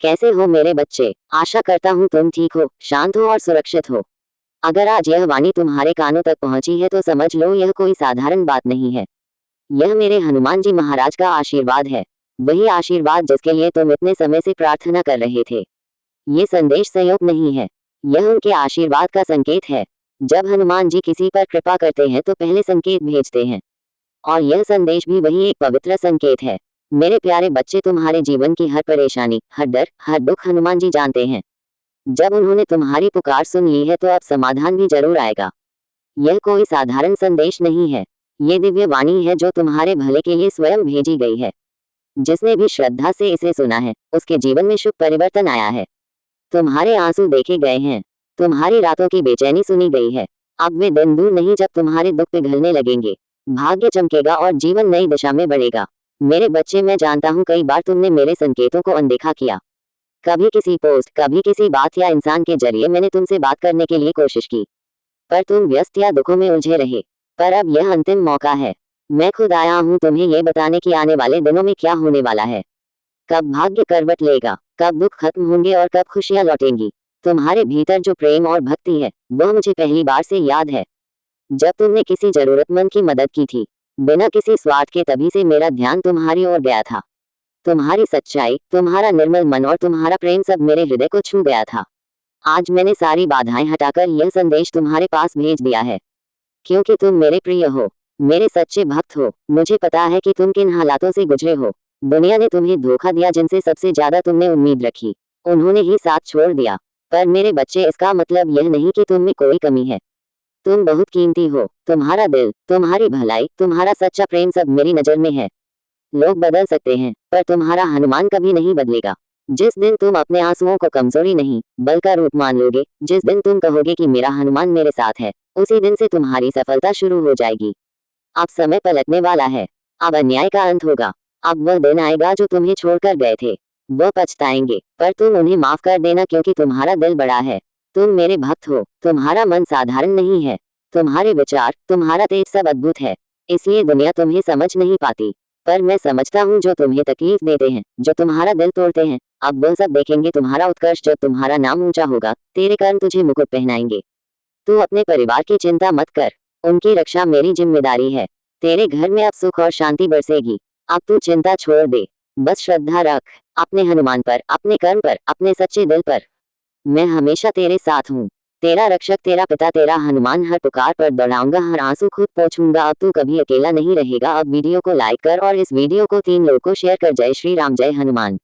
कैसे हो मेरे बच्चे? आशा करता हूँ तुम ठीक हो, शांत हो और सुरक्षित हो। अगर आज यह वाणी तुम्हारे कानों तक पहुंची है तो समझ लो यह कोई साधारण बात नहीं है। यह मेरे हनुमान जी महाराज का आशीर्वाद है। वही आशीर्वाद जिसके लिए तुम इतने समय से प्रार्थना कर रहे थे। ये संदेश संयोग नहीं है, यह उनके आशीर्वाद का संकेत है। जब हनुमान जी किसी पर कृपा करते हैं तो पहले संकेत भेजते हैं, और यह संदेश भी वही एक पवित्र संकेत है। मेरे प्यारे बच्चे, तुम्हारे जीवन की हर परेशानी, हर डर, हर दुख हनुमान जी जानते हैं। जब उन्होंने तुम्हारी पुकार सुन ली है तो अब समाधान भी जरूर आएगा। यह कोई साधारण संदेश नहीं है, ये दिव्य वाणी है जो तुम्हारे भले के लिए स्वयं भेजी गई है। जिसने भी श्रद्धा से इसे सुना है उसके जीवन में शुभ परिवर्तन आया है। तुम्हारे आंसू देखे गए हैं, तुम्हारी रातों की बेचैनी सुनी गई है। अब वे दिन दूर नहीं जब तुम्हारे दुख पिघलने लगेंगे, भाग्य चमकेगा और जीवन नई दिशा में बढ़ेगा। मेरे बच्चे, मैं जानता हूँ कई बार तुमने मेरे संकेतों को अनदेखा किया। कभी किसी पोस्ट, कभी किसी बात या इंसान के जरिए मैंने तुमसे बात करने के लिए कोशिश की, पर तुम व्यस्त या दुखों में उलझे रहे। पर अब यह अंतिम मौका है। मैं खुद आया हूँ तुम्हें ये बताने कि आने वाले दिनों में क्या होने वाला है। कब भाग्य करवट लेगा, कब दुख खत्म होंगे और कब खुशियां लौटेंगी। तुम्हारे भीतर जो प्रेम और भक्ति है वह मुझे पहली बार से याद है। जब तुमने किसी जरूरतमंद की मदद की थी, बिना किसी स्वार्थ के, तभी से मेरा ध्यान तुम्हारी ओर गया था। तुम्हारी सच्चाई, तुम्हारा निर्मल मन और तुम्हारा प्रेम सब मेरे हृदय को छू गया था। आज मैंने सारी बाधाएं हटाकर यह संदेश तुम्हारे पास भेज दिया है, क्योंकि तुम मेरे प्रिय हो, मेरे सच्चे भक्त हो। मुझे पता है कि तुम किन हालातों से गुजरे हो। दुनिया ने तुम्हें धोखा दिया, जिनसे सबसे ज्यादा तुमने उम्मीद रखी उन्होंने ही साथ छोड़ दिया। पर मेरे बच्चे, इसका मतलब यह नहीं कि तुम में कोई कमी है। तुम बहुत कीमती हो। तुम्हारा दिल, तुम्हारी भलाई, तुम्हारा सच्चा प्रेम सब मेरी नजर में है। लोग बदल सकते हैं, पर तुम्हारा हनुमान कभी नहीं बदलेगा। जिस दिन तुम अपने आंसुओं को कमजोरी नहीं बल का रूप मान लोगे, जिस दिन तुम कहोगे कि मेरा हनुमान मेरे साथ है, उसी दिन से तुम्हारी सफलता शुरू हो जाएगी। अब समय पलटने वाला है। अब अन्याय का अंत होगा। अब वह दिन आएगा जो तुम्हें छोड़कर गए थे। वह पछताएंगे, पर तुम उन्हें माफ कर देना, क्योंकि तुम्हारा दिल बड़ा है। तुम मेरे भक्त हो। तुम्हारा मन साधारण नहीं है। तुम्हारे विचार, तुम्हारा तेज सब अद्भुत है। इसलिए दुनिया तुम्हें समझ नहीं पाती, पर मैं समझता हूँ। जो तुम्हें तकलीफ देते हैं, जो तुम्हारा दिल तोड़ते हैं, अब वह सब देखेंगे तुम्हारा उत्कर्ष। जब तुम्हारा नाम ऊंचा होगा, तेरे कर्म तुझे मुकुट पहनाएंगे। तू अपने परिवार की चिंता मत कर, उनकी रक्षा मेरी जिम्मेदारी है। तेरे घर में अब सुख और शांति बरसेगी। अब तू चिंता छोड़ दे, बस श्रद्धा रख अपने हनुमान पर, अपने कर्म पर, अपने सच्चे दिल पर। मैं हमेशा तेरे साथ हूँ, तेरा रक्षक, तेरा पिता, तेरा हनुमान। हर पुकार पर दौड़ाऊंगा, हर आंसू खुद पोंछूंगा। अब तू कभी अकेला नहीं रहेगा। अब वीडियो को लाइक कर और इस वीडियो को 3 लोगों को शेयर कर। जय श्री राम, जय हनुमान।